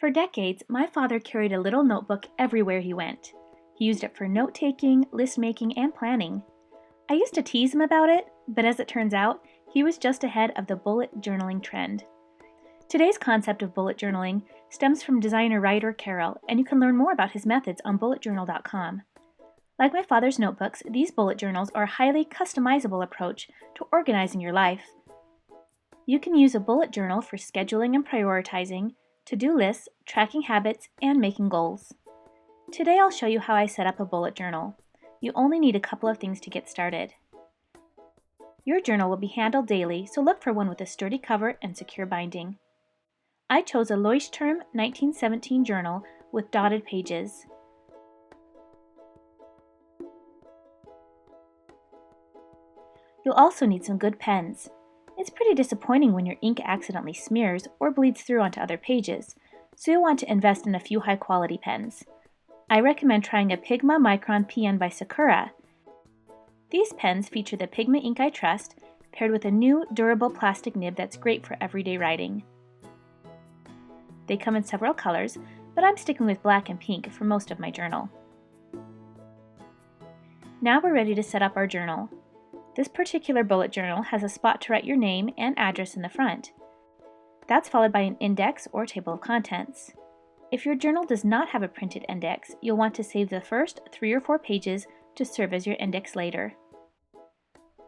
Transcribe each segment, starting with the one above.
For decades, my father carried a little notebook everywhere he went. He used it for note-taking, list-making, and planning. I used to tease him about it, but as it turns out, he was just ahead of the bullet journaling trend. Today's concept of bullet journaling stems from designer Ryder Carroll, and you can learn more about his methods on bulletjournal.com. Like my father's notebooks, these bullet journals are a highly customizable approach to organizing your life. You can use a bullet journal for scheduling and prioritizing, to-do lists, tracking habits, and making goals. Today I'll show you how I set up a bullet journal. You only need a couple of things to get started. Your journal will be handled daily, so look for one with a sturdy cover and secure binding. I chose a Leuchtturm 1917 journal with dotted pages. You'll also need some good pens. It's pretty disappointing when your ink accidentally smears or bleeds through onto other pages, so you'll want to invest in a few high-quality pens. I recommend trying a Pigma Micron PN by Sakura. These pens feature the Pigma ink I trust, paired with a new, durable plastic nib that's great for everyday writing. They come in several colors, but I'm sticking with black and pink for most of my journal. Now we're ready to set up our journal. This particular bullet journal has a spot to write your name and address in the front. That's followed by an index or table of contents. If your journal does not have a printed index, you'll want to save the first 3 or 4 pages to serve as your index later.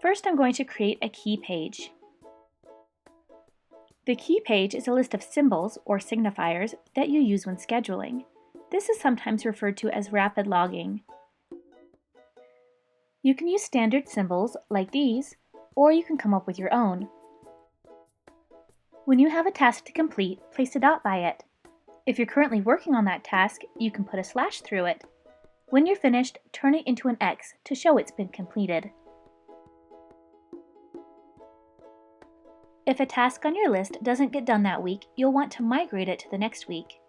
First, I'm going to create a key page. The key page is a list of symbols or signifiers that you use when scheduling. This is sometimes referred to as rapid logging. You can use standard symbols like these, or you can come up with your own. When you have a task to complete, place a dot by it. If you're currently working on that task, you can put a slash through it. When you're finished, turn it into an X to show it's been completed. If a task on your list doesn't get done that week, you'll want to migrate it to the next week,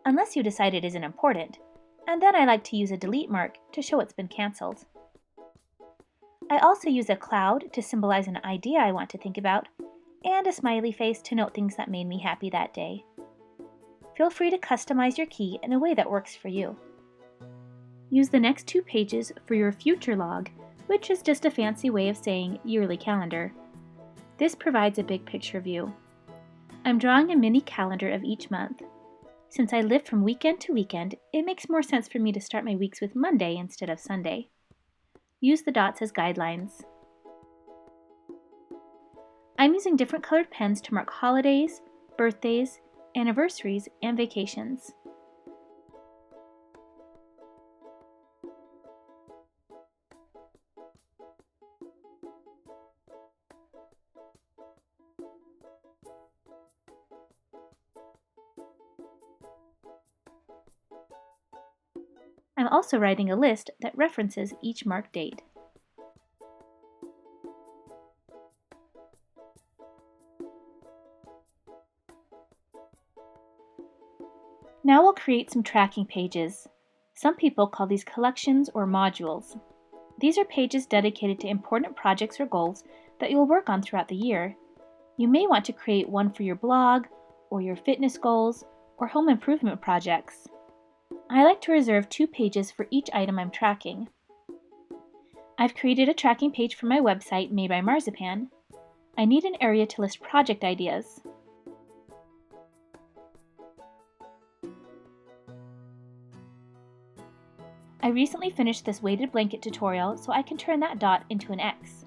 unless you decide it isn't important, and then I like to use a delete mark to show it's been cancelled. I also use a cloud to symbolize an idea I want to think about, and a smiley face to note things that made me happy that day. Feel free to customize your key in a way that works for you. Use the next 2 pages for your future log, which is just a fancy way of saying yearly calendar. This provides a big picture view. I'm drawing a mini calendar of each month. Since I live from weekend to weekend, it makes more sense for me to start my weeks with Monday instead of Sunday. Use the dots as guidelines. I'm using different colored pens to mark holidays, birthdays, anniversaries, and vacations. I'm also writing a list that references each marked date. Now we'll create some tracking pages. Some people call these collections or modules. These are pages dedicated to important projects or goals that you'll work on throughout the year. You may want to create one for your blog, or your fitness goals, or home improvement projects. I like to reserve 2 pages for each item I'm tracking. I've created a tracking page for my website made by Marzipan. I need an area to list project ideas. I recently finished this weighted blanket tutorial, so I can turn that dot into an X.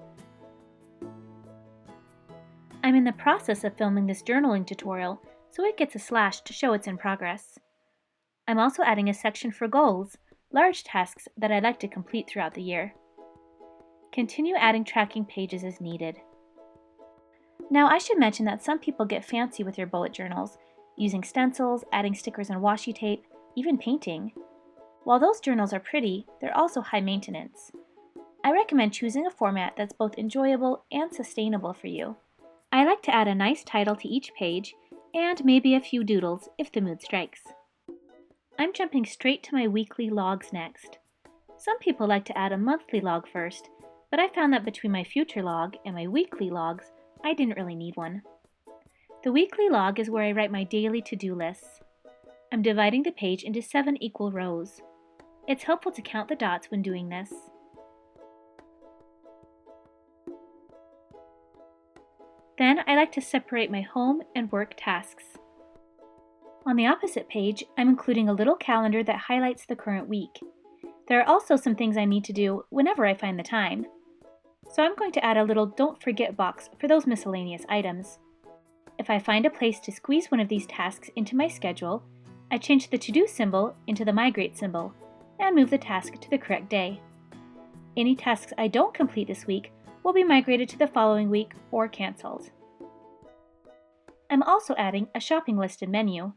I'm in the process of filming this journaling tutorial, so it gets a slash to show it's in progress. I'm also adding a section for goals, large tasks that I'd like to complete throughout the year. Continue adding tracking pages as needed. Now I should mention that some people get fancy with their bullet journals, using stencils, adding stickers and washi tape, even painting. While those journals are pretty, they're also high maintenance. I recommend choosing a format that's both enjoyable and sustainable for you. I like to add a nice title to each page, and maybe a few doodles if the mood strikes. I'm jumping straight to my weekly logs next. Some people like to add a monthly log first, but I found that between my future log and my weekly logs, I didn't really need one. The weekly log is where I write my daily to-do lists. I'm dividing the page into 7 equal rows. It's helpful to count the dots when doing this. Then I like to separate my home and work tasks. On the opposite page, I'm including a little calendar that highlights the current week. There are also some things I need to do whenever I find the time. So I'm going to add a little don't forget box for those miscellaneous items. If I find a place to squeeze one of these tasks into my schedule, I change the to-do symbol into the migrate symbol and move the task to the correct day. Any tasks I don't complete this week will be migrated to the following week or cancelled. I'm also adding a shopping list and menu.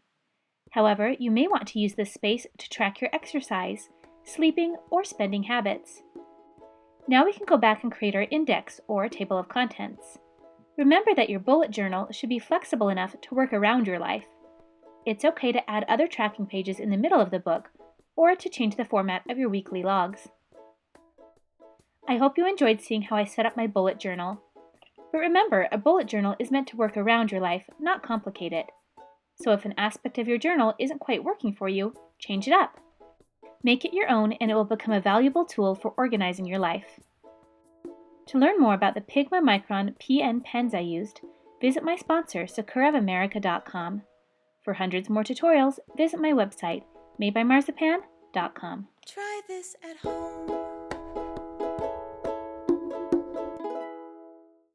However, you may want to use this space to track your exercise, sleeping, or spending habits. Now we can go back and create our index or table of contents. Remember that your bullet journal should be flexible enough to work around your life. It's okay to add other tracking pages in the middle of the book or to change the format of your weekly logs. I hope you enjoyed seeing how I set up my bullet journal. But remember, a bullet journal is meant to work around your life, not complicate it. So if an aspect of your journal isn't quite working for you, change it up. Make it your own and it will become a valuable tool for organizing your life. To learn more about the Pigma Micron PN pens I used, visit my sponsor, sakuraofamerica.com. For hundreds more tutorials, visit my website, madebymarzipan.com. Try this at home.